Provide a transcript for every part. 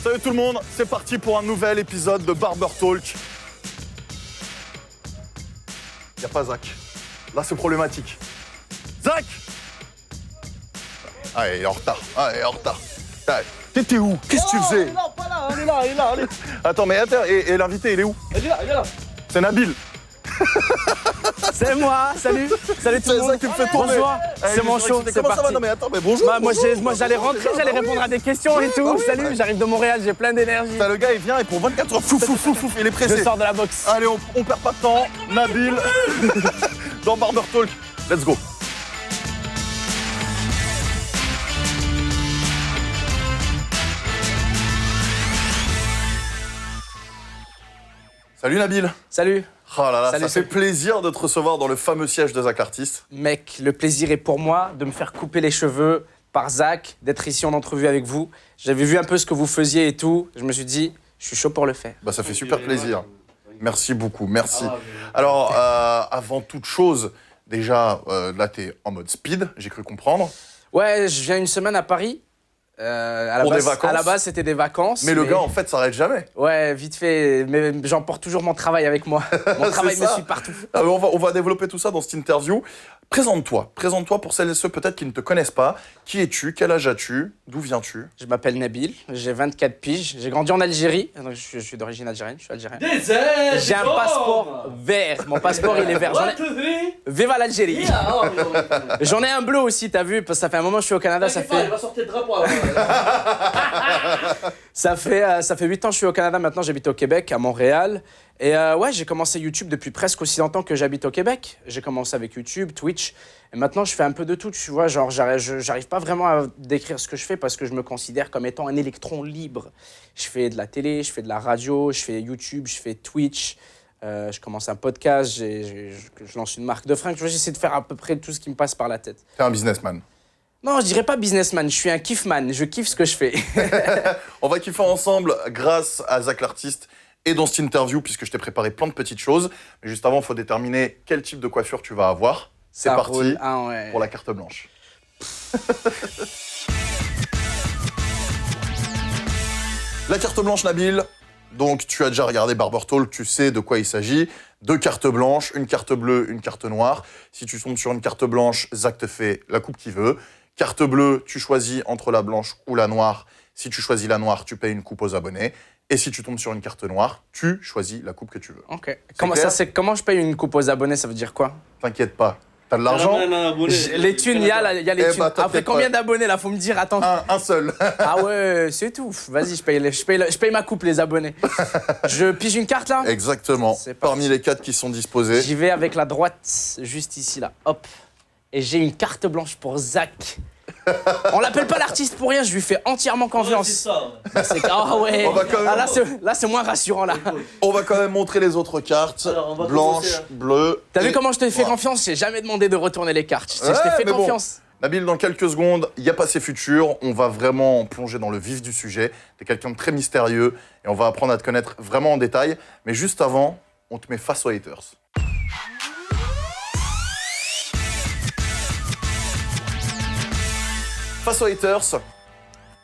Salut tout le monde, c'est parti pour un nouvel épisode de Barber Talk. Y a pas Zach. Là, c'est problématique. Zach! Ah, il est en retard. T'étais où? Qu'est-ce que tu faisais? Il est là, pas là, il est là, allez. Attends, mais attends, et l'invité, il est où? Il est là. C'est Nabil. C'est moi, salut tout le C'est ça monde. qui me fait tourner. Bonjour, Allez, c'est mon je show, sais, c'est comment ça va? parti. Non mais attends, mais bonjour. Moi bonjour, j'allais bonjour, rentrer, j'allais bah répondre oui. à des questions et tout. bah oui, Salut, bah. j'arrive de Montréal, j'ai plein d'énergie. T'as le gars, il vient et pour 24 heures, fouf, il est Je pressé. sors de la boxe. Allez, on perd pas de temps. Nabil, dans Barber Talk. Let's go. Salut Nabil. Salut. Oh là là, Salut, ça salut. fait plaisir de te recevoir dans le fameux siège de Zach l'artiste. Mec, le plaisir est pour moi de me faire couper les cheveux par Zach, d'être ici en entrevue avec vous. J'avais vu un peu ce que vous faisiez et tout. Je me suis dit, je suis chaud pour le faire. Bah ça fait super plaisir. Merci beaucoup, merci. Alors, avant toute chose, déjà, là t'es en mode speed, j'ai cru comprendre. Ouais, je viens une semaine à Paris. Pour des vacances. À la base, c'était des vacances. Mais le gars, en fait, s'arrête jamais. Ouais, vite fait. Mais j'emporte toujours mon travail avec moi. Mon travail me ça. suit partout. Ah, mais on va développer tout ça dans cette interview. Présente-toi pour celles et ceux peut-être qui ne te connaissent pas. Qui es-tu? Quel âge as-tu? D'où viens-tu? Je m'appelle Nabil, j'ai 24 piges. J'ai grandi en Algérie. Donc je suis d'origine algérienne, je suis algérien. J'ai un passeport vert. Mon passeport, il est vert. Vive l'Algérie. J'en ai un bleu aussi, t'as vu? Parce que ça fait un moment que je suis au Canada. Il va sortir le drapeau. Ça fait 8 ans que je suis au Canada. Maintenant, j'habite au Québec, à Montréal. Et ouais, j'ai commencé YouTube depuis presque aussi longtemps que j'habite au Québec. J'ai commencé avec YouTube, Twitch. Et maintenant, je fais un peu de tout, tu vois. Genre, j'arrive pas vraiment à décrire ce que je fais parce que je me considère comme étant un électron libre. Je fais de la télé, je fais de la radio, je fais YouTube, je fais Twitch. Je commence un podcast, je lance une marque de fringues. Tu vois, j'essaie de faire à peu près tout ce qui me passe par la tête. T'es un businessman. Non, je dirais pas businessman, je suis un kiffman. Je kiffe ce que je fais. On va kiffer ensemble grâce à Zach l'artiste et dans cette interview, puisque je t'ai préparé plein de petites choses. Mais juste avant, il faut déterminer quel type de coiffure tu vas avoir. C'est Ça parti roule. Ah ouais. pour la carte blanche. La carte blanche, Nabil. Donc, tu as déjà regardé Barber Talk, tu sais de quoi il s'agit. 2 cartes blanches, une carte bleue, une carte noire. Si tu tombes sur une carte blanche, Zach te fait la coupe qu'il veut. Carte bleue, tu choisis entre la blanche ou la noire. Si tu choisis la noire, tu payes une coupe aux abonnés. Et si tu tombes sur une carte noire, tu choisis la coupe que tu veux. Ok. clair Comment je paye une coupe aux abonnés, ça veut dire quoi? T'inquiète pas, t'as de l'argent. Les thunes, il y a les Eh thunes. bah, t'inquiète Après, combien pas. d'abonnés là? Faut me dire, attends. Un seul. Ah ouais, c'est tout. Vas-y, je paye ma coupe, les abonnés. Je pige une carte là? Exactement. C'est parti. Parmi les 4 qui sont disposés. J'y vais avec la droite, juste ici là. Hop. Et j'ai une carte blanche pour Zach. On l'appelle pas l'artiste pour rien, je lui fais entièrement confiance. Ah ouais. On va quand même- Ah, là, c'est moins rassurant là. On va quand même montrer les autres cartes. Alors, on va Blanche, commencer, bleue. T'as vu et comment je te fais noire. confiance? J'ai jamais demandé de retourner les cartes. Je Ouais, t'ai fait mais bon. confiance. Nabil, dans quelques secondes, il y a passé futur. On va vraiment plonger dans le vif du sujet. T'es quelqu'un de très mystérieux et on va apprendre à te connaître vraiment en détail. Mais juste avant, on te met face aux haters. Face aux haters,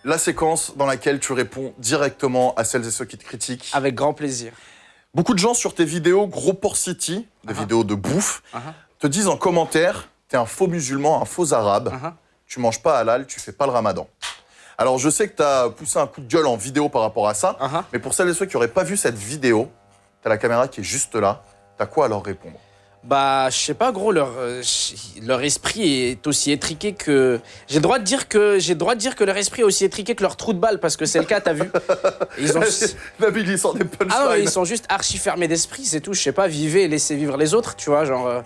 la séquence dans laquelle tu réponds directement à celles et ceux qui te critiquent. Avec grand plaisir. Beaucoup de gens sur tes vidéos Gros Port City, des vidéos de bouffe, te disent en commentaire, t'es un faux musulman, un faux arabe, tu manges pas halal, tu fais pas le ramadan. Alors je sais que t'as poussé un coup de gueule en vidéo par rapport à ça, mais pour celles et ceux qui auraient pas vu cette vidéo, t'as la caméra qui est juste là, t'as quoi à leur répondre? Bah, je sais pas, gros, leur esprit est aussi étriqué que... J'ai le droit de dire que leur esprit est aussi étriqué que leur trou de balle, parce que c'est le cas, t'as vu? Ils ont... Nabil, il sort des punchlines. Ah non, mais ils sont juste archi fermés d'esprit, c'est tout. Je sais pas, vivez et laissez vivre les autres, tu vois, genre...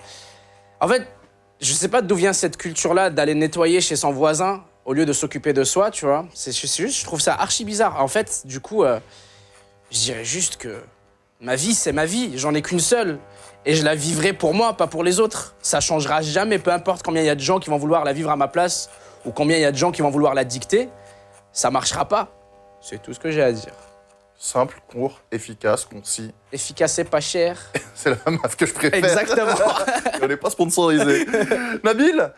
En fait, je sais pas d'où vient cette culture-là d'aller nettoyer chez son voisin au lieu de s'occuper de soi, tu vois. C'est juste, je trouve ça archi bizarre. En fait, du coup, je dirais juste que ma vie, c'est ma vie. J'en ai qu'une seule. Et je la vivrai pour moi, pas pour les autres. Ça changera jamais, peu importe combien il y a de gens qui vont vouloir la vivre à ma place ou combien il y a de gens qui vont vouloir la dicter. Ça marchera pas. C'est tout ce que j'ai à dire. Simple, court, efficace, concis. Efficace et pas cher. C'est la meuf que je préfère. Exactement. On n'est pas sponsorisé. Nabil,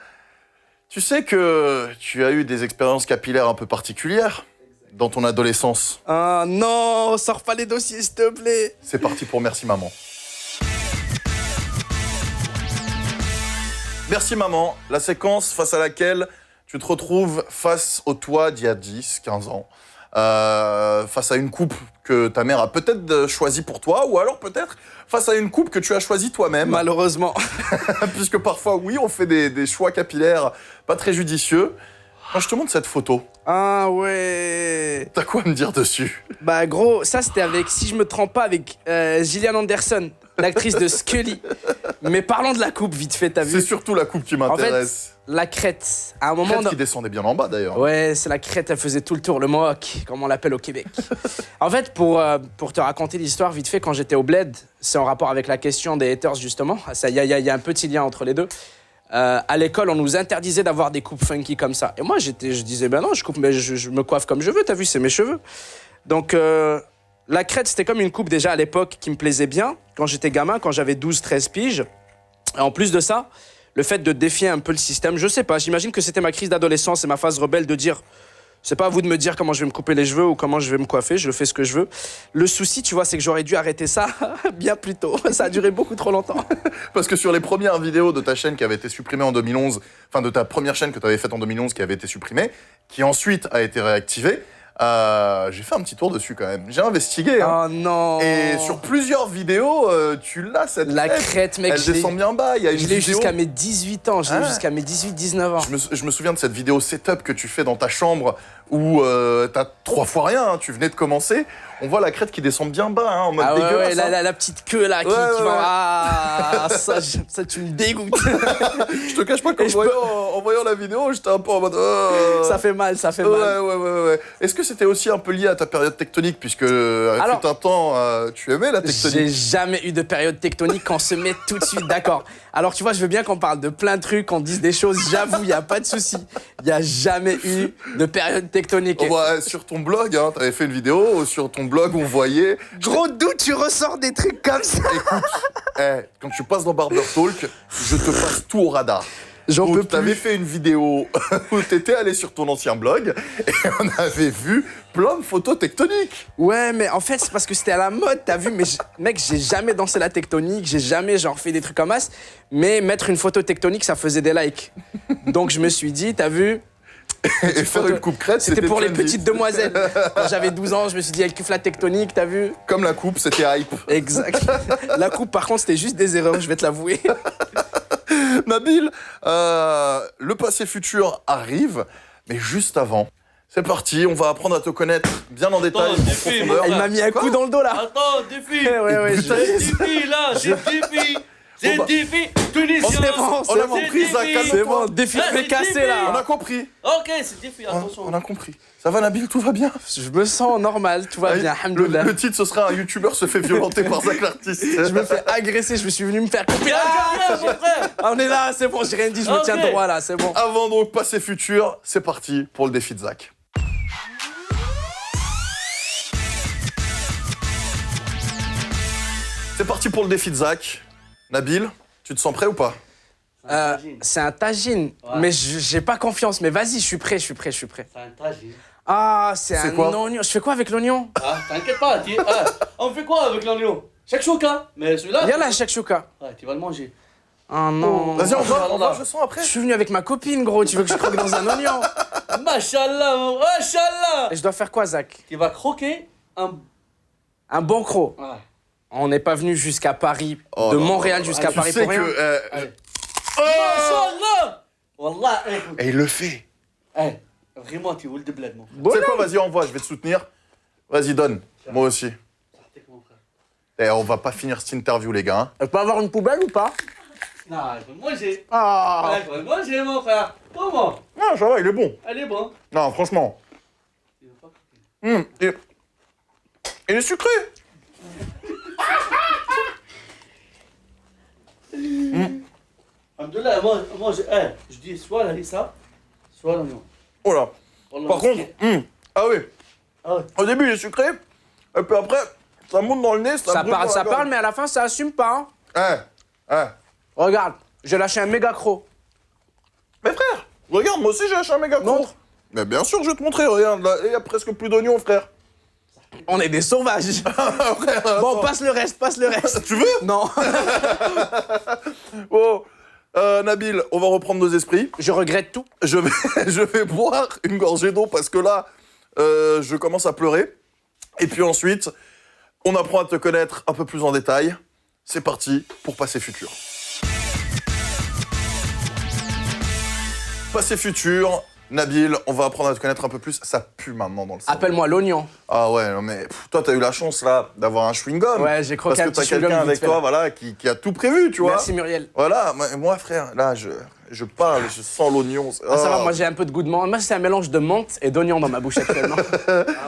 tu sais que tu as eu des expériences capillaires un peu particulières. dans ton adolescence? Ah non, sors pas les dossiers, s'il te plaît. C'est parti pour Merci Maman. Merci Maman, la séquence face à laquelle tu te retrouves face au toi d'il y a 10, 15 ans. Face à une coupe que ta mère a peut-être choisie pour toi, ou alors peut-être face à une coupe que tu as choisie toi-même. Malheureusement. Puisque parfois, oui, on fait des choix capillaires pas très judicieux. Quand je te montre cette photo, Ah ouais. t'as quoi à me dire dessus? Bah gros, ça c'était avec, si je me trompe pas, avec Gillian Anderson, l'actrice de Scully. Mais parlons de la coupe vite fait, t'as C'est vu? surtout la coupe qui En fait, m'intéresse. la crête. À un moment... Crête qui descendait bien en bas d'ailleurs. Ouais, c'est la crête, elle faisait tout le tour, le mohawk, comme on l'appelle au Québec. En fait, pour te raconter l'histoire vite fait, quand j'étais au Bled, c'est en rapport avec la question des haters justement, il y a un petit lien entre les deux. À l'école, on nous interdisait d'avoir des coupes funky comme ça. Et moi, je disais, ben non, je coupe, mais je me coiffe comme je veux, t'as vu, c'est mes cheveux. Donc, la crête, c'était comme une coupe déjà à l'époque qui me plaisait bien, quand j'étais gamin, quand j'avais 12-13 piges. Et en plus de ça, le fait de défier un peu le système, je sais pas, j'imagine que c'était ma crise d'adolescence et ma phase rebelle de dire, c'est pas à vous de me dire comment je vais me couper les cheveux ou comment je vais me coiffer, je fais ce que je veux. Le souci, tu vois, c'est que j'aurais dû arrêter ça bien plus tôt. Ça a duré beaucoup trop longtemps. Parce que sur les premières vidéos de ta chaîne qui avait été supprimée en 2011, enfin de ta première chaîne que tu avais faite en 2011 qui avait été supprimée, qui ensuite a été réactivée, j'ai fait un petit tour dessus quand même. J'ai investigué. Hein. Oh non. Et sur plusieurs vidéos, tu l'as cette La crête, mec, Elle descend bien bas. Il y a une je l'ai eu vidéo. jusqu'à mes 18 ans, je l'ai eu Ah. jusqu'à mes 18-19 ans. Je me souviens de cette vidéo setup que tu fais dans ta chambre où t'as 3 fois rien, hein, tu venais de commencer. On voit la crête qui descend bien bas, hein, en mode Ah ouais, dégueulasse. ouais, hein. la petite queue là qui Ouais, va... ouais. Ah, ça tu me dégoûtes. Je te cache pas qu'en Et je en voyant la vidéo, j'étais un peu en mode... Ça fait mal, ça fait Ouais, mal. ouais. Est-ce que c'était aussi un peu lié à ta période tectonique, puisque Alors, fut un temps, tu aimais la J'ai tectonique? jamais eu de période tectonique qu'on se met tout de suite d'accord. Alors tu vois, je veux bien qu'on parle de plein de trucs, qu'on dise des choses, j'avoue, il n'y a pas de souci. Il n'y a jamais eu de période tectonique. Oh, bah, sur ton blog, hein, t'avais fait une vidéo, sur ton blog, on voyait... Gros, d'où tu ressors des trucs comme ça? Écoute, quand tu passes dans Barber Talk, je te passe tout au radar. J'en Donc, peux t'avais plus. fait une vidéo où t'étais allé sur ton ancien blog et on avait vu plein de photos tectoniques. Ouais, mais en fait, c'est parce que c'était à la mode, t'as vu, mais mec, j'ai jamais dansé la tectonique, j'ai jamais genre fait des trucs comme ça, mais mettre une photo tectonique, ça faisait des likes. Donc je me suis dit, t'as vu, Et faire une coupe crête, c'était pour les trendy. petites demoiselles. Quand j'avais 12 ans, je me suis dit, elle kiffe la tectonique, t'as vu? Comme la coupe, c'était hype. Exact. La coupe, par contre, c'était juste des erreurs, je vais te l'avouer. Nabil, le passé futur arrive, mais juste avant, c'est parti, on va apprendre à te connaître bien en détail, en défi, profondeur. Elle m'a mis un Quoi coup dans le dos là. Attends, défi. Ouais, Putain, J'ai défi là, j'ai défi. J'ai Bon, bah. défi tunisien. C'est bon, On a c'est bon. compris, Zach, C'est calme-toi. C'est bon, défi Ah, c'est cassé défi. On là. a compris. Ok, c'est défi, attention. On a compris. Ça va Nabil, tout va bien? Je me sens normal, tout va bien, le, alhamdoulilah. le titre, ce sera un youtubeur se fait violenter par Zach l'artiste. Je me fais agresser, je me suis venu me faire couper. Viens, mon frère. Ah, on est là, c'est bon, j'ai rien dit, je me Ok. tiens droit là, c'est bon. Avant donc passé futur, c'est parti pour le défi de Zach. C'est parti pour le défi de Zach. Nabil, tu te sens prêt ou pas? C'est un tagine, Ouais. mais j'ai pas confiance. Mais vas-y, je suis prêt. C'est un tagine. Ah, c'est un quoi oignon. Je fais quoi avec l'oignon? Ah, t'inquiète pas, on fait quoi avec l'oignon? Shakshuka. Mais celui-là. Viens là, shakshuka. Ouais, tu vas le manger. Oh non. Vas-y, on va, Inch'Allah. je sens après. Je suis venu avec ma copine, gros. Tu veux que je croque dans un oignon? Machallah, machallah. Et je dois faire quoi, Zach? Tu vas croquer Un bon croc. Ouais. On n'est pas venu jusqu'à Paris, Oh de là Montréal là. jusqu'à Tu Paris sais pour rien. que... Allez. Machallah. Wallah, écoute. Et il le fait. Eh, vraiment, tu roules de bled, mon frère. Tu sais quoi, vas-y, envoie, je vais te soutenir. Vas-y, donne. Moi aussi. T'es mon frère. Et on va pas finir cette interview, les gars. Hein. Je peux avoir une poubelle ou pas? Non, il faut le manger. Ah. Il faut le manger, mon frère. Comment? Non, ça va, il est bon. Elle est bon. Non, franchement. Tu veux pas croquer? Il est sucré. Alhamdoulilah, moi je dis soit la rissa, soit l'oignon. Oh là. Wallah, Par contre, ah oui. Ah ouais. Au début, il est sucré. Et puis après, ça monte dans le nez, Ça brûle dans la parle, gorge. mais à la fin, ça assume pas. Hein. Ouais. Regarde, j'ai lâché un méga croc. Mais frère, regarde, moi aussi j'ai lâché un méga Montre. croc. Mais bien sûr, je vais te montrer, regarde, là, il y a presque plus d'oignons, frère. On est des sauvages. Frère, Bon, attends. passe le reste. Tu veux? Non. Bon, Nabil, on va reprendre nos esprits. Je regrette tout. Je vais boire une gorgée d'eau parce que là, je commence à pleurer. Et puis ensuite, on apprend à te connaître un peu plus en détail. C'est parti pour Passé Futur. Passé Futur, Nabil, on va apprendre à te connaître un peu plus. Ça pue maintenant dans le salon. Appelle-moi l'oignon. Ah ouais, non mais toi, t'as eu la chance là d'avoir un chewing-gum. Ouais, j'ai croqué parce un que t'as petit chewing-gum quelqu'un vite avec fait, toi, là. voilà, qui a tout prévu, tu vois. Merci Muriel. Voilà, moi frère, là, je parle, je sens l'oignon. Ah, ça va, Oh. moi j'ai un peu de goût de menthe. Moi c'est un mélange de menthe et d'oignon dans ma bouche actuellement.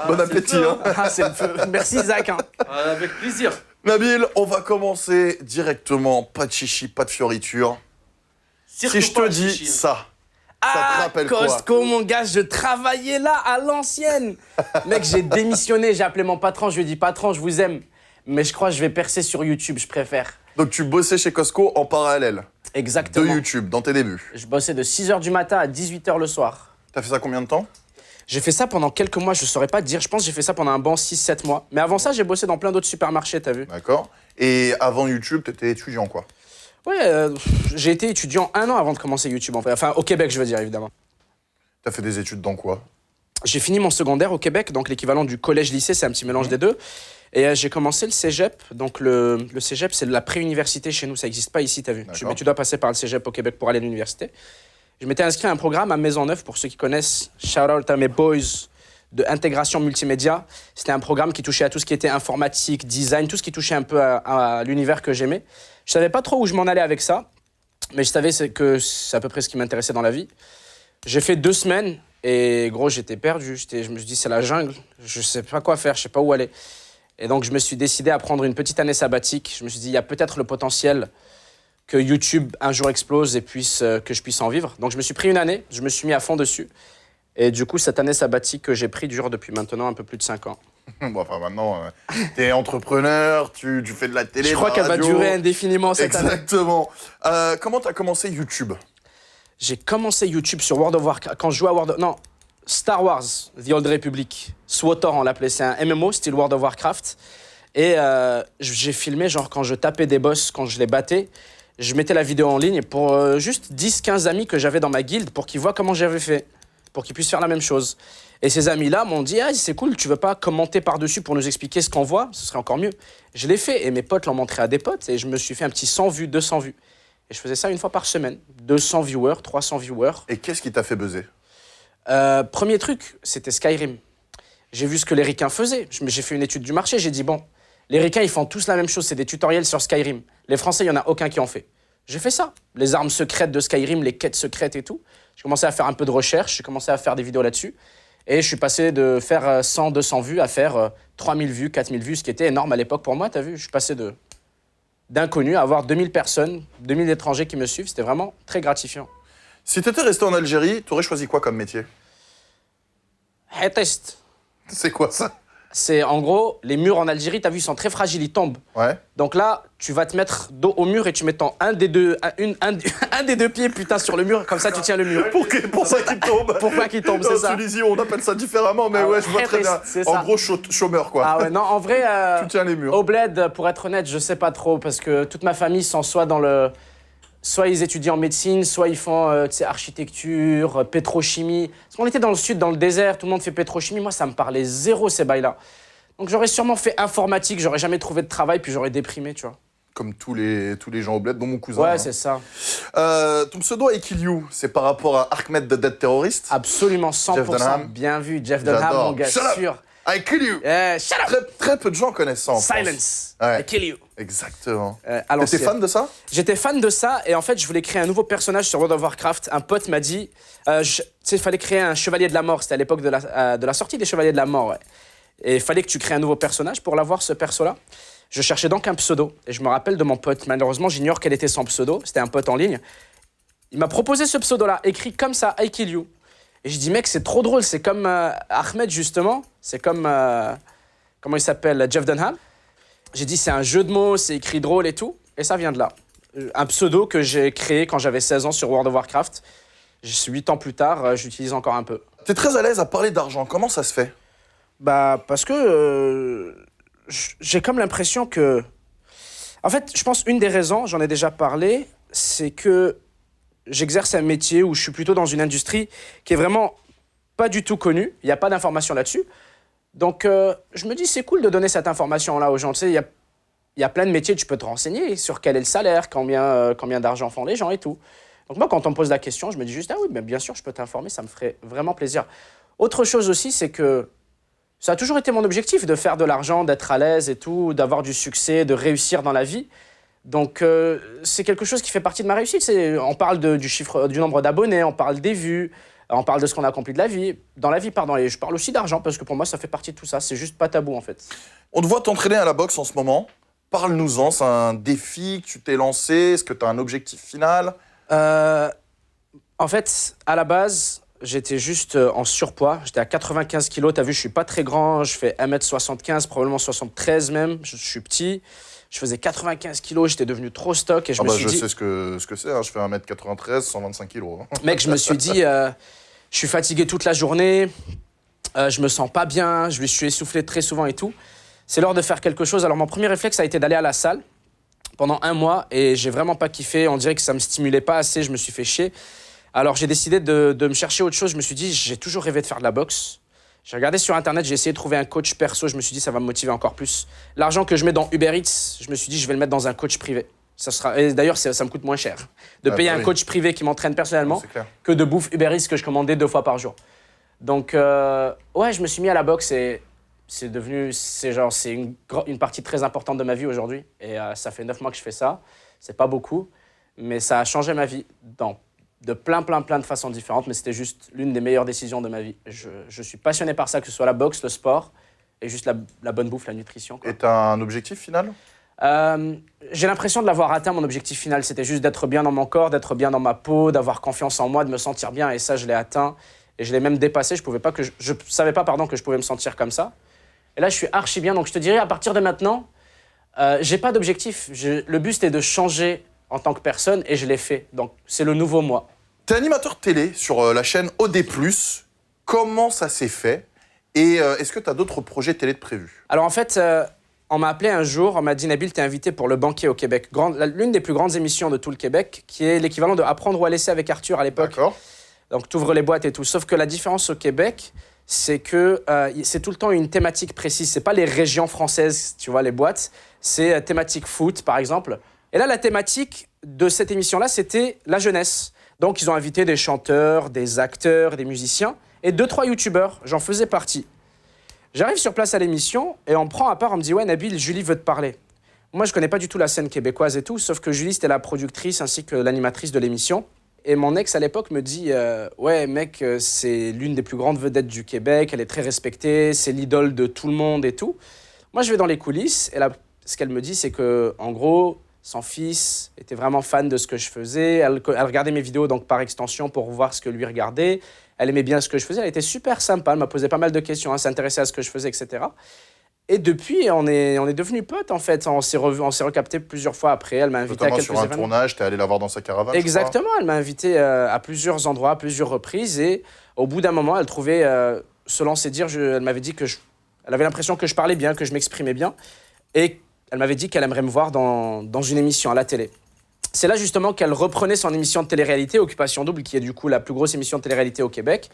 Bon appétit, hein. Ah, c'est le feu. Merci Zach. Hein. Avec plaisir. Nabil, on va commencer directement. Pas de chichi, pas de fioriture. Surtout Si je pas te dis chichi. ça, ça te Ah, rappelle quoi? Costco, mon gars, je travaillais là à l'ancienne. Mec, j'ai démissionné, j'ai appelé mon patron, je lui ai dit patron, je vous aime, mais je crois que je vais percer sur YouTube, je préfère. Donc tu bossais chez Costco en parallèle de Exactement. YouTube, dans tes débuts. Je bossais de 6h du matin à 18h le soir. T'as fait ça combien de temps? J'ai fait ça pendant quelques mois, je saurais pas te dire. Je pense que j'ai fait ça pendant un bon 6-7 mois. Mais avant ça, j'ai bossé dans plein d'autres supermarchés, t'as vu? D'accord. Et avant YouTube, t'étais étudiant, quoi. Ouais, j'ai été étudiant 1 an avant de commencer YouTube, en fait. Enfin, au Québec, je veux dire, évidemment. T'as fait des études dans quoi? J'ai fini mon secondaire au Québec, donc l'équivalent du collège-lycée, c'est un petit mélange des deux. Et j'ai commencé le cégep. Donc le cégep, c'est de la pré-université chez nous, ça n'existe pas ici, t'as vu. D'accord. Mais tu dois passer par le cégep au Québec pour aller à l'université. Je m'étais inscrit à un programme à Maisonneuve, pour ceux qui connaissent, shout-out à mes boys de intégration multimédia. C'était un programme qui touchait à tout ce qui était informatique, design, tout ce qui touchait un peu à l'univers que j'aimais. Je savais pas trop où je m'en allais avec ça, mais je savais que c'est à peu près ce qui m'intéressait dans la vie. J'ai fait 2 semaines et gros, j'étais perdu. Je me suis dit, c'est la jungle, je sais pas quoi faire, je sais pas où aller. Et donc, je me suis décidé à prendre une petite année sabbatique. Je me suis dit, il y a peut-être le potentiel que YouTube un jour explose et que je puisse en vivre. Donc, je me suis pris une année, je me suis mis à fond dessus. Et du coup, cette année sabbatique que j'ai pris dure depuis maintenant un peu plus de 5 ans. Bon, enfin maintenant, t'es entrepreneur, tu fais de la télé, Je crois de la qu'elle va radio. durer indéfiniment cette année. Exactement. Comment t'as commencé YouTube? J'ai commencé YouTube sur World of Warcraft. Quand je jouais à Non, Star Wars, The Old Republic. SWTOR, on l'appelait. C'est un MMO, style World of Warcraft. Et j'ai filmé, genre, quand je tapais des boss, quand je les battais, je mettais la vidéo en ligne pour juste 10-15 amis que j'avais dans ma guilde pour qu'ils voient comment j'avais fait, pour qu'ils puissent faire la même chose. Et ces amis-là m'ont dit « Ah, c'est cool, tu veux pas commenter par-dessus pour nous expliquer ce qu'on voit? Ce serait encore mieux. » Je l'ai fait et mes potes l'ont montré à des potes et je me suis fait un petit 100 vues, 200 vues. Et je faisais ça une fois par semaine. 200 viewers, 300 viewers. Et qu'est-ce qui t'a fait buzzer? Premier truc, c'était Skyrim. J'ai vu ce que les ricains faisaient. J'ai fait une étude du marché, j'ai dit, bon, les ricains, ils font tous la même chose, c'est des tutoriels sur Skyrim. Les Français, il n'y en a aucun qui en fait. J'ai fait ça. Les armes secrètes de Skyrim, les quêtes secrètes et tout. J'ai commencé à faire un peu de recherche, j'ai commencé à faire des vidéos là-dessus. Et je suis passé de faire 100, 200 vues à faire 3000 vues, 4000 vues, ce qui était énorme à l'époque pour moi, t'as vu. Je suis passé d'inconnu à avoir 2000 personnes, 2000 étrangers qui me suivent. C'était vraiment très gratifiant. Si t'étais resté en Algérie, t'aurais choisi quoi comme métier? Test. C'est quoi ça? C'est en gros, les murs en Algérie, t'as vu, ils sont très fragiles, ils tombent. Ouais. Donc là, tu vas te mettre dos au mur et tu mets un des deux pieds, putain, sur le mur, comme ça tu tiens le mur. Pour ça qu'il tombe. Pour pas qu'il tombe, c'est En ça. Tunisie, on appelle ça différemment, mais Ah ouais, je vois très bien. c'est En ça. gros, chômeur, quoi. Ah ouais, non, en vrai, Tu tiens les murs. au bled, pour être honnête, je sais pas trop, parce que toute ma famille sont soit ils étudient en médecine, soit ils font tu sais, architecture, pétrochimie. Parce qu'on était dans le sud, dans le désert, tout le monde fait pétrochimie. Moi, ça me parlait zéro, ces bails-là. Donc j'aurais sûrement fait informatique, j'aurais jamais trouvé de travail, puis j'aurais déprimé, tu vois. Comme tous les gens au bled, dont mon cousin. Ouais, hein. c'est ça. Ton pseudo I Kill You, c'est par rapport à Ahmed the Dead Terrorist. Absolument 100%. Jeff Dunham. Bien vu, Jeff Dunham, J'adore. mon gars, Shut up. sûr. I Kill You. Shut up! Très peu de gens connaissent ça en France. Silence. Ouais. I kill you. Exactement. À T'étais l'ancienne. fan de ça? J'étais fan de ça et en fait, je voulais créer un nouveau personnage sur World of Warcraft. Un pote m'a dit, tu sais, il fallait créer un chevalier de la mort. C'était à l'époque de la sortie des chevaliers de la mort. Ouais. Et il fallait que tu crées un nouveau personnage pour l'avoir, ce perso-là. Je cherchais donc un pseudo et je me rappelle de mon pote. Malheureusement, j'ignore quel était son pseudo. C'était un pote en ligne. Il m'a proposé ce pseudo-là, écrit comme ça, I Kill You. Et je dis, mec, c'est trop drôle. C'est comme Ahmed, justement. C'est comme, comment il s'appelle, Jeff Dunham. J'ai dit, c'est un jeu de mots, c'est écrit drôle et tout. Et ça vient de là. Un pseudo que j'ai créé quand j'avais 16 ans sur World of Warcraft. 8 ans plus tard, j'utilise encore un peu. T'es très à l'aise à parler d'argent. Comment ça se fait? Bah, parce que j'ai comme l'impression que... En fait, je pense une des raisons, j'en ai déjà parlé, c'est que j'exerce un métier où je suis plutôt dans une industrie qui est vraiment pas du tout connue. Il n'y a pas d'information là-dessus. Donc, je me dis, c'est cool de donner cette information-là aux gens. Tu sais, il y a plein de métiers, tu peux te renseigner sur quel est le salaire, combien d'argent font les gens et tout. Donc moi, quand on me pose la question, je me dis juste, ah oui, mais bien sûr, je peux t'informer, ça me ferait vraiment plaisir. Autre chose aussi, c'est que ça a toujours été mon objectif de faire de l'argent, d'être à l'aise et tout, d'avoir du succès, de réussir dans la vie. Donc c'est quelque chose qui fait partie de ma réussite. On parle du chiffre, du nombre d'abonnés, on parle des vues, on parle de ce qu'on a accompli dans la vie, pardon. Et je parle aussi d'argent parce que pour moi, ça fait partie de tout ça. C'est juste pas tabou en fait. On te voit t'entraîner à la boxe en ce moment. Parle-nous-en, c'est un défi que tu t'es lancé. Est-ce que tu as un objectif final? En fait, à la base, j'étais juste en surpoids. J'étais à 95 kilos. T'as vu, je suis pas très grand. Je fais 1m75, probablement 73 même. Je suis petit. Je faisais 95 kilos. J'étais devenu trop stock. Et je me suis dit... sais ce que c'est. Hein. Je fais 1m93, 125 kilos. Hein. Mec, je me suis dit, je suis fatigué toute la journée. Je me sens pas bien. Je suis essoufflé très souvent et tout. C'est l'heure de faire quelque chose. Alors, mon premier réflexe a été d'aller à la salle pendant 1 mois. Et j'ai vraiment pas kiffé. On dirait que ça me stimulait pas assez. Je me suis fait chier. Alors, j'ai décidé de me chercher autre chose. Je me suis dit, j'ai toujours rêvé de faire de la boxe. J'ai regardé sur Internet, j'ai essayé de trouver un coach perso. Je me suis dit, ça va me motiver encore plus. L'argent que je mets dans Uber Eats, je me suis dit, je vais le mettre dans un coach privé. Et d'ailleurs, ça me coûte moins cher de payer un coach privé qui m'entraîne personnellement que de bouffe Uber Eats que je commandais 2 fois par jour. Donc, ouais, je me suis mis à la boxe et c'est une partie très importante de ma vie aujourd'hui. Et ça fait 9 mois que je fais ça. C'est pas beaucoup, mais ça a changé ma vie de plein de façons différentes, mais c'était juste l'une des meilleures décisions de ma vie. Je suis passionné par ça, que ce soit la boxe, le sport, et juste la bonne bouffe, la nutrition. Quoi. Et tu as un objectif final? J'ai l'impression de l'avoir atteint, mon objectif final. C'était juste d'être bien dans mon corps, d'être bien dans ma peau, d'avoir confiance en moi, de me sentir bien, et ça, je l'ai atteint. Et je l'ai même dépassé. Je savais pas que je pouvais me sentir comme ça. Et là, je suis archi bien. Donc, je te dirais, à partir de maintenant, j'ai pas d'objectif. Le but, c'était de changer en tant que personne, et je l'ai fait. Donc, c'est le nouveau moi. T'es animateur télé sur la chaîne OD+. Comment ça s'est fait? Et est-ce que t'as d'autres projets télé de prévus? Alors, en fait, on m'a appelé un jour, on m'a dit, Nabil, t'es invité pour Le Banquet au Québec. L'une des plus grandes émissions de tout le Québec, qui est l'équivalent de Apprendre ou à laisser avec Arthur à l'époque. D'accord. Donc, t'ouvres les boîtes et tout. Sauf que la différence au Québec, c'est que c'est tout le temps une thématique précise. C'est pas les régions françaises, tu vois, les boîtes. C'est thématique foot, par exemple. Et là, la thématique de cette émission-là, c'était la jeunesse. Donc, ils ont invité des chanteurs, des acteurs, des musiciens et 2-3 youtubeurs. J'en faisais partie. J'arrive sur place à l'émission et on me prend à part, on me dit « Ouais, Nabil, Julie veut te parler ». Moi, je connais pas du tout la scène québécoise et tout, sauf que Julie, c'était la productrice ainsi que l'animatrice de l'émission. Et mon ex, à l'époque, me dit « Ouais, mec, c'est l'une des plus grandes vedettes du Québec, elle est très respectée, c'est l'idole de tout le monde et tout ». Moi, je vais dans les coulisses et là, ce qu'elle me dit, c'est que, en gros, son fils était vraiment fan de ce que je faisais. Elle regardait mes vidéos donc par extension pour voir ce que lui regardait. Elle aimait bien ce que je faisais. Elle était super sympa. Elle m'a posé pas mal de questions. Elle s'intéressait à ce que je faisais, etc. Et depuis, on est devenus potes, en fait. On s'est recapté plusieurs fois après. Elle m'a invité Notamment à quelques sur un événements. tournage, t'es allé la voir dans sa caravane. Exactement. Elle m'a invité à plusieurs endroits, à plusieurs reprises. Et au bout d'un moment, elle trouvait, selon ses dires, elle m'avait dit elle avait l'impression que je parlais bien, que je m'exprimais bien. Et elle m'avait dit qu'elle aimerait me voir dans une émission à la télé. C'est là justement qu'elle reprenait son émission de télé-réalité, Occupation Double, qui est du coup la plus grosse émission de télé-réalité au Québec.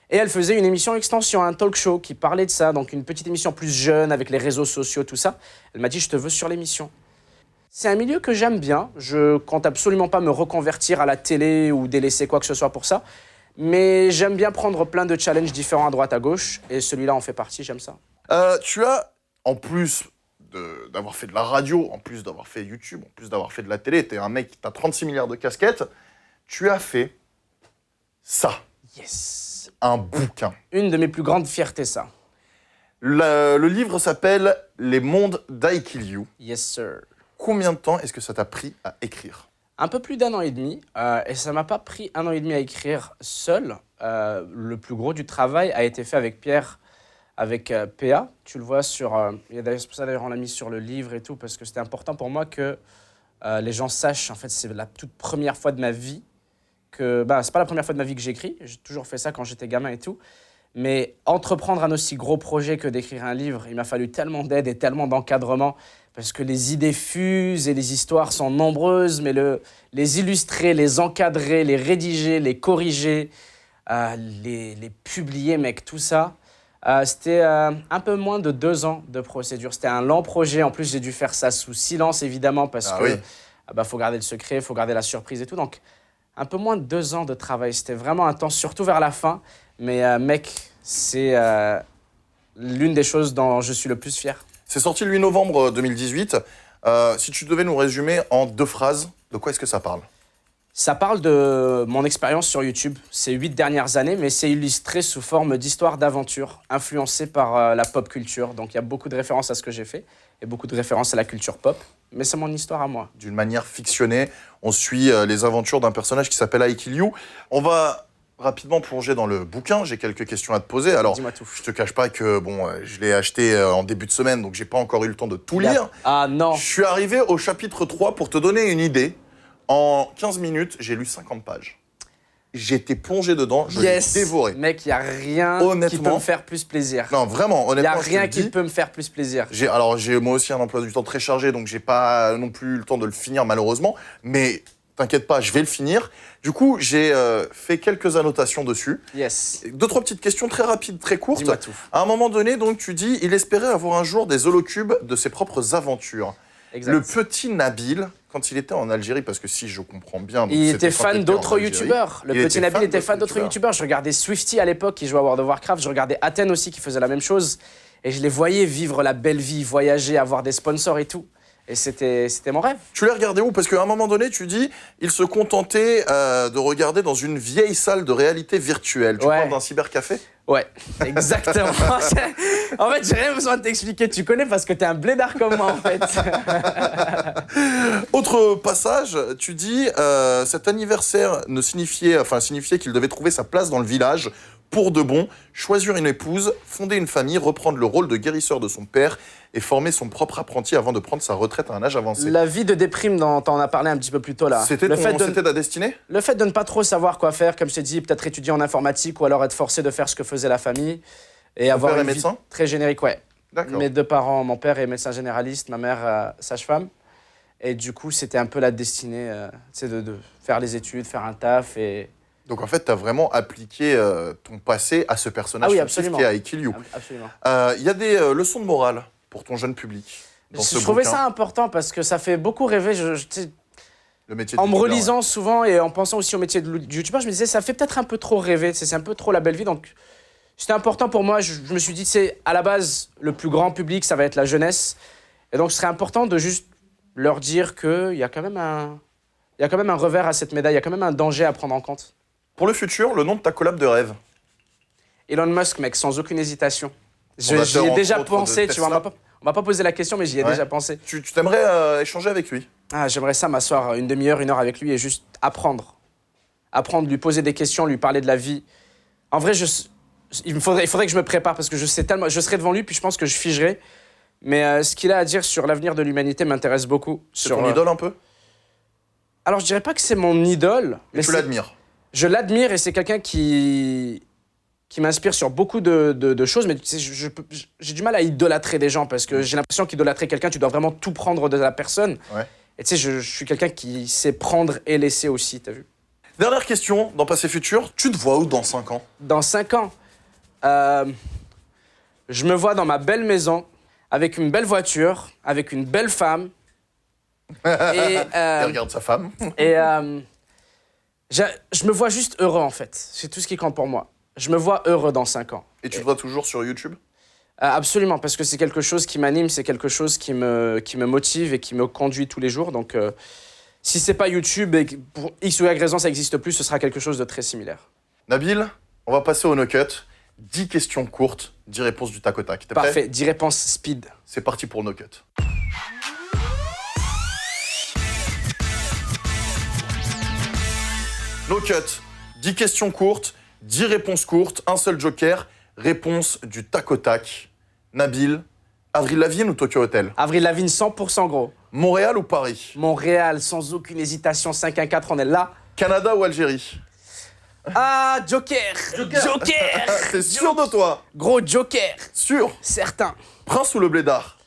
Et elle faisait une émission extension, un talk show qui parlait de ça, donc une petite émission plus jeune avec les réseaux sociaux, tout ça. Elle m'a dit « Je te veux sur l'émission ». C'est un milieu que j'aime bien. Je compte absolument pas me reconvertir à la télé ou délaisser quoi que ce soit pour ça. Mais j'aime bien prendre plein de challenges différents à droite, à gauche. Et celui-là en fait partie, j'aime ça. Tu as, en plus d'avoir fait de la radio, en plus d'avoir fait YouTube, en plus d'avoir fait de la télé, t'es un mec qui a 36 milliards de casquettes, tu as fait ça. Yes. Un bouquin. Une de mes plus grandes fiertés, ça. Le livre s'appelle « Les mondes d'I Kill You ». Yes, sir. Combien de temps est-ce que ça t'a pris à écrire? Un peu plus d'1 an et demi. Et ça m'a pas pris 1 an et demi à écrire seul. Le plus gros du travail a été fait avec Pierre, avec PA. Tu le vois sur... c'est pour ça d'ailleurs on l'a mis sur le livre et tout, parce que c'était important pour moi que les gens sachent. En fait, c'est la toute première fois de ma vie que c'est pas la première fois de ma vie que j'écris. J'ai toujours fait ça quand j'étais gamin et tout. Mais entreprendre un aussi gros projet que d'écrire un livre, il m'a fallu tellement d'aide et tellement d'encadrement parce que les idées fusent et les histoires sont nombreuses, mais les illustrer, les encadrer, les rédiger, les corriger, les publier, mec, tout ça, c'était un peu moins de 2 ans de procédure. C'était un lent projet. En plus, j'ai dû faire ça sous silence, évidemment, parce que faut garder le secret, faut garder la surprise et tout. Donc, un peu moins de 2 ans de travail. C'était vraiment intense, surtout vers la fin. Mais mec, c'est l'une des choses dont je suis le plus fier. C'est sorti le 8 novembre 2018. Si tu devais nous résumer en 2 phrases, de quoi est-ce que ça parle? Ça parle de mon expérience sur YouTube, ces 8 dernières années, mais c'est illustré sous forme d'histoires d'aventure, influencées par la pop culture. Donc il y a beaucoup de références à ce que j'ai fait, et beaucoup de références à la culture pop, mais c'est mon histoire à moi. D'une manière fictionnée, on suit les aventures d'un personnage qui s'appelle I Kill You. On va rapidement plonger dans le bouquin, j'ai quelques questions à te poser. Alors, dis-moi tout. Je te cache pas que je l'ai acheté en début de semaine, donc j'ai pas encore eu le temps de tout lire. Ah non. Je suis arrivé au chapitre 3 pour te donner une idée. En 15 minutes, j'ai lu 50 pages. J'ai été plongé dedans, je l'ai dévoré. Mec, il n'y a rien qui peut me faire plus plaisir. Non, vraiment, honnêtement, il n'y a rien qui peut me faire plus plaisir. J'ai moi aussi un emploi du temps très chargé, donc j'ai pas non plus le temps de le finir malheureusement. Mais t'inquiète pas, je vais le finir. Du coup, j'ai fait quelques annotations dessus. Yes. 2-3 petites questions très rapides, très courtes. Dis-moi tout. À un moment donné, donc, tu dis, il espérait avoir un jour des holocubes de ses propres aventures. Exact. Le petit Nabil, quand il était en Algérie, parce que si je comprends bien... Donc, il était fan d'autres youtubeurs. Le petit Nabil était fan d'autres youtubeurs. youtubeurs. Je regardais Swifty à l'époque, qui jouait à World of Warcraft. Je regardais Athènes aussi, qui faisait la même chose. Et je les voyais vivre la belle vie, voyager, avoir des sponsors et tout. Et c'était mon rêve. Tu l'as regardé où? Parce qu'à un moment donné, tu dis, il se contentait de regarder dans une vieille salle de réalité virtuelle. Tu parles d'un cybercafé? Ouais, exactement. En fait, j'ai rien besoin de t'expliquer. Tu connais parce que t'es un blédard comme moi, en fait. Autre passage, tu dis, cet anniversaire signifiait qu'il devait trouver sa place dans le village pour de bon, choisir une épouse, fonder une famille, reprendre le rôle de guérisseur de son père et former son propre apprenti avant de prendre sa retraite à un âge avancé. La vie de déprime dont on a parlé un petit peu plus tôt là. C'était ta destinée? Le fait de ne pas trop savoir quoi faire, comme je t'ai dit, peut-être étudier en informatique ou alors être forcé de faire ce que faisait la famille. Et avoir une vie très générique, ouais. D'accord. Mes 2 parents, mon père est médecin généraliste, ma mère sage-femme. Et du coup, c'était un peu la destinée de faire les études, faire un taf et... Donc en fait, tu as vraiment appliqué ton passé à ce personnage qui est I Kill You. Absolument. Il y a des leçons de morale pour ton jeune public dans ce bouquin. Je trouvais ça important parce que ça fait beaucoup rêver. Le métier de en me relisant souvent et en pensant aussi au métier de youtubeur, je me disais ça fait peut-être un peu trop rêver, c'est un peu trop la belle vie. Donc c'était important pour moi. Je me suis dit, c'est à la base, le plus grand public, ça va être la jeunesse. Et donc ce serait important de juste leur dire qu'il y a quand même un revers à cette médaille, il y a quand même un danger à prendre en compte. Pour le futur, le nom de ta collab de rêve? Elon Musk, mec, sans aucune hésitation. J'y ai déjà pensé, tu vois. On m'a pas posé la question, mais j'y ai déjà pensé. Tu t'aimerais échanger avec lui? J'aimerais ça m'asseoir une demi-heure, 1 heure avec lui et juste apprendre. Apprendre, lui poser des questions, lui parler de la vie. En vrai, il faudrait que je me prépare parce que je sais tellement... Je serai devant lui, puis je pense que je figerai. Mais ce qu'il a à dire sur l'avenir de l'humanité m'intéresse beaucoup. C'est ton idole un peu? Alors, je dirais pas que c'est mon idole. Mais tu l'admires? Je l'admire et c'est quelqu'un qui m'inspire sur beaucoup de choses, mais tu sais, j'ai du mal à idolâtrer des gens parce que j'ai l'impression qu'idolâtrer quelqu'un, tu dois vraiment tout prendre de la personne. Ouais. Et tu sais, je suis quelqu'un qui sait prendre et laisser aussi, t'as vu? Dernière question, dans Passé Futur, tu te vois où dans 5 ans? Dans 5 ans, je me vois dans ma belle maison, avec une belle voiture, avec une belle femme. Et regarde sa femme. Et je me vois juste heureux, en fait. C'est tout ce qui compte pour moi. Je me vois heureux dans 5 ans. Et tu te vois toujours sur YouTube? Absolument, parce que c'est quelque chose qui m'anime, c'est quelque chose qui me motive et qui me conduit tous les jours. Donc, si c'est pas YouTube et que pour X ou Y raison ça n'existe plus, ce sera quelque chose de très similaire. Nabil, on va passer au no-cut. 10 questions courtes, 10 réponses du tac au tac. T'es prêt? Parfait, 10 réponses speed. C'est parti pour no-cut. No-cut, 10 questions courtes, 10 réponses courtes, un seul joker, réponse du tac au tac. Nabil, Avril Lavigne ou Tokyo Hotel? Avril Lavigne 100% gros. Montréal ou Paris? Montréal, sans aucune hésitation, 5-1-4, on est là. Canada ou Algérie? Ah, Joker. Joker. T'es sûr de toi? Gros Joker. Sûr? Certain. Prince ou le blédard?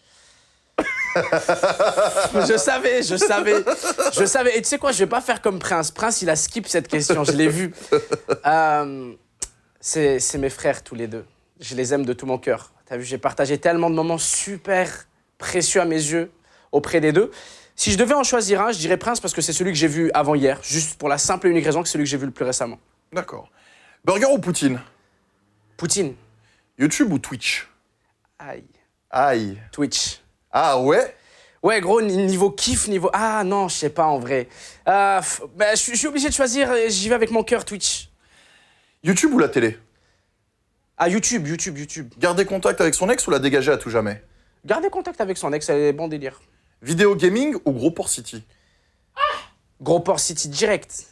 Je savais. Et tu sais quoi, je vais pas faire comme Prince. Prince, il a skip cette question, je l'ai vu. C'est mes frères tous les deux. Je les aime de tout mon cœur. T'as vu, j'ai partagé tellement de moments super précieux à mes yeux auprès des deux. Si je devais en choisir un, je dirais Prince parce que c'est celui que j'ai vu avant hier, juste pour la simple et unique raison que c'est celui que j'ai vu le plus récemment. D'accord. Burger ou Poutine? Poutine. YouTube ou Twitch? Aïe. Aïe. Twitch. Ah ouais? Ouais, gros, niveau kiff, niveau... Ah non, je sais pas en vrai. Bah, je suis obligé de choisir, j'y vais avec mon cœur, Twitch. YouTube ou la télé? Ah, YouTube. Garder contact avec son ex ou la dégager à tout jamais? Gardez contact avec son ex, c'est bon délire. Vidéo gaming ou Gros Port City? Gros Port City direct.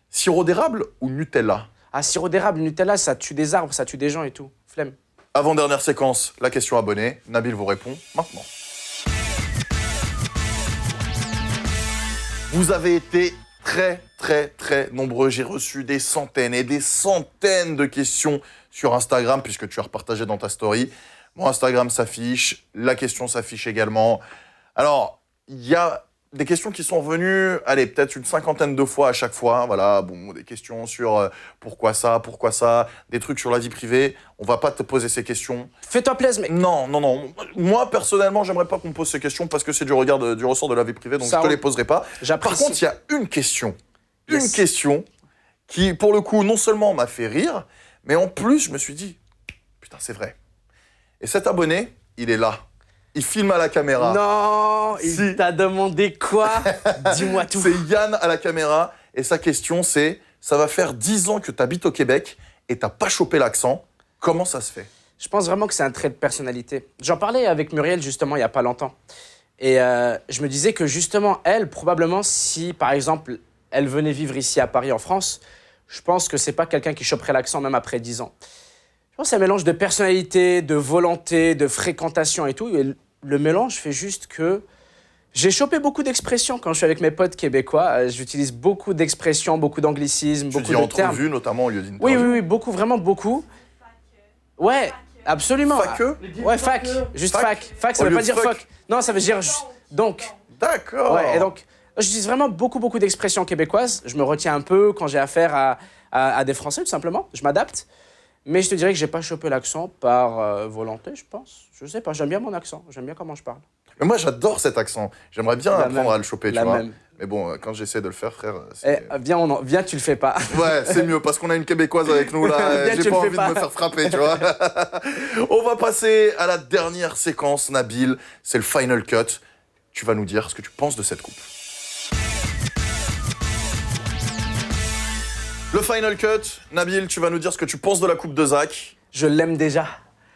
Sirop d'érable ou Nutella? Ah, sirop d'érable, Nutella, ça tue des arbres, ça tue des gens et tout. Flemme. Avant-dernière séquence, la question abonnée. Nabil vous répond maintenant. Vous avez été très nombreux. J'ai reçu des centaines et des centaines de questions sur Instagram, puisque tu as repartagé dans ta story. Mon Instagram s'affiche, la question s'affiche également. Alors, il y a des questions qui sont revenues, allez, peut-être une cinquantaine de fois à chaque fois. Voilà, bon, des questions sur pourquoi ça, des trucs sur la vie privée. On va pas te poser ces questions. Fais-toi plaisir, mec. Non. Moi, personnellement, j'aimerais pas qu'on me pose ces questions parce que c'est du ressort de la vie privée, donc Ça, je te les poserai pas. Par j'apprécie. contre, il y a une question. Yes. Une question qui, pour le coup, non seulement m'a fait rire, mais en plus, je me suis dit, putain, c'est vrai. Et cet abonné, il est là. Il filme à la caméra. Non, il Si. t'a demandé quoi? Dis-moi tout. C'est Yann à la caméra. Et sa question, c'est, ça va faire 10 ans que tu habites au Québec et t'as pas chopé l'accent. Comment ça se fait? Je pense vraiment que c'est un trait de personnalité. J'en parlais avec Muriel, justement, il y a pas longtemps. Et je me disais que, justement, elle, probablement, si, par exemple, elle venait vivre ici à Paris, en France, je pense que c'est pas quelqu'un qui choperait l'accent même après 10 ans. Je pense que c'est un mélange de personnalité, de volonté, de fréquentation et tout. Et le mélange fait juste que j'ai chopé beaucoup d'expressions quand je suis avec mes potes québécois. J'utilise beaucoup d'expressions, beaucoup d'anglicismes, Tu beaucoup dis de termes. entrevue, notamment, au lieu d'interview. Oui, beaucoup, vraiment beaucoup. Ouais, absolument. Faqueux? Ouais, fac. Juste Fac. fac. Fac, ça Au veut lieu pas de dire fuck. fuck. Non, ça veut dire donc. D'accord. Ouais, et donc, j'utilise vraiment beaucoup d'expressions québécoises. Je me retiens un peu quand j'ai affaire à des Français, tout simplement. Je m'adapte. Mais je te dirais que j'ai pas chopé l'accent par volonté, je pense. Je sais pas, j'aime bien mon accent. J'aime bien comment je parle. Mais moi, j'adore cet accent. J'aimerais bien La apprendre même. à le choper, tu La vois. même. Mais bon, quand j'essaie de le faire, frère, Eh, c'est... viens, tu le fais pas. Ouais, c'est mieux, parce qu'on a une Québécoise avec nous, là. Bien, tu J'ai le pas fais envie pas. de me faire frapper, tu vois. On va passer à la dernière séquence, Nabil. C'est le final cut. Tu vas nous dire ce que tu penses de cette coupe. Le final cut, Nabil, tu vas nous dire ce que tu penses de la coupe de Zach. Je l'aime déjà.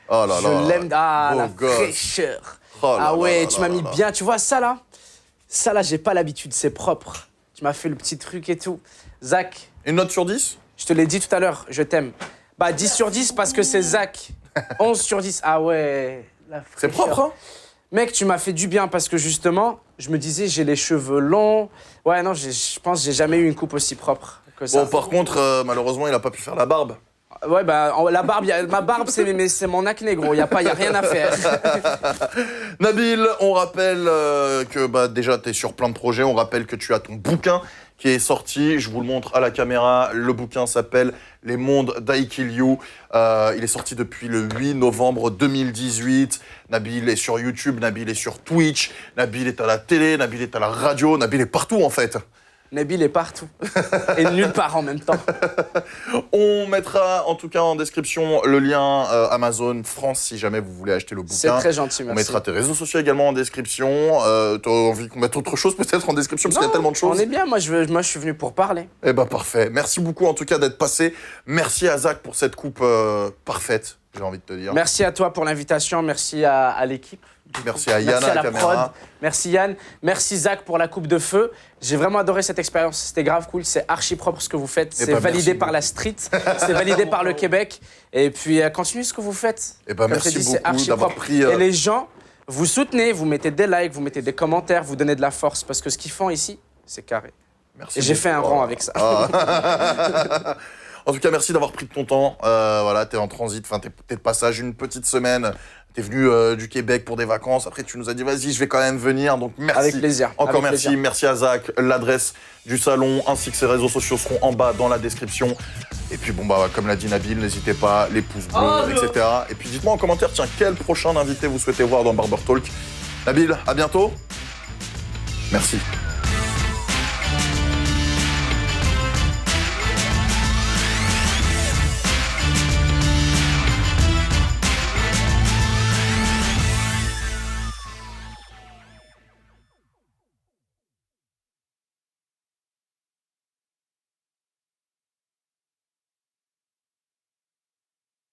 Oh là là. Je l'aime. Ah, beau la gosse. fraîcheur. Oh là Ah là ouais, là tu là m'as mis là. bien. Tu vois, ça là, j'ai pas l'habitude, c'est propre. Tu m'as fait le petit truc et tout. Zach, Une note sur 10? je te l'ai dit tout à l'heure, je t'aime. Bah, 10 sur 10 parce que c'est Zach. 11 sur 10. Ah ouais, la C'est fraîcheur. propre, hein? Mec, tu m'as fait du bien parce que justement, je me disais, j'ai les cheveux longs. Ouais, non, je pense que j'ai jamais eu une coupe aussi propre que ça. Bon, par contre, malheureusement, il a pas pu faire la barbe. Ouais, bah, la barbe, ma barbe, c'est mon acné, gros. Y a rien à faire. Nabil, on rappelle que bah, déjà tu es sur plein de projets. On rappelle que tu as ton bouquin qui est sorti. Je vous le montre à la caméra. Le bouquin s'appelle Les mondes d'I Kill You. Il est sorti depuis le 8 novembre 2018. Nabil est sur YouTube, Nabil est sur Twitch, Nabil est à la télé, Nabil est à la radio, Nabil est partout en fait. Nabil est partout. Et nulle part en même temps. On mettra en tout cas en description le lien Amazon France si jamais vous voulez acheter le bouquin. C'est très gentil, On merci. mettra tes réseaux sociaux également en description. T'as envie qu'on mette autre chose peut-être en description parce qu'il y a tellement de choses. On est bien, moi je suis venu pour parler. Eh ben parfait. Merci beaucoup en tout cas d'être passé. Merci à Zach pour cette coupe parfaite, j'ai envie de te dire. Merci à toi pour l'invitation, merci à l'équipe. Merci à Yann Merci à la la caméra. prod, merci Yann, merci Zach pour la coupe de feu. J'ai vraiment adoré cette expérience, c'était grave cool, c'est archi propre ce que vous faites, c'est ben, validé merci par la street, c'est validé par le Québec. Et puis continuez ce que vous faites. Eh ben, Comme merci je t'ai dit, beaucoup c'est archi d'avoir propre. pris, Et les gens, vous soutenez, vous mettez des likes, vous mettez des commentaires, vous donnez de la force, parce que ce qu'ils font ici, c'est carré. Merci Et j'ai beaucoup. fait un rang avec ça. Ah. En tout cas, merci d'avoir pris de ton temps. Voilà, t'es en transit, enfin, t'es de passage une petite semaine. T'es venu du Québec pour des vacances. Après, tu nous as dit, vas-y, je vais quand même venir. Donc, merci. Avec plaisir. Encore avec merci. plaisir. Merci à Zach. L'adresse du salon ainsi que ses réseaux sociaux seront en bas dans la description. Et puis, bon, bah, comme l'a dit Nabil, n'hésitez pas, les pouces bleus, Ah, etc. Et puis, dites-moi en commentaire, tiens, quel prochain invité vous souhaitez voir dans Barber Talk. Nabil, à bientôt. Merci.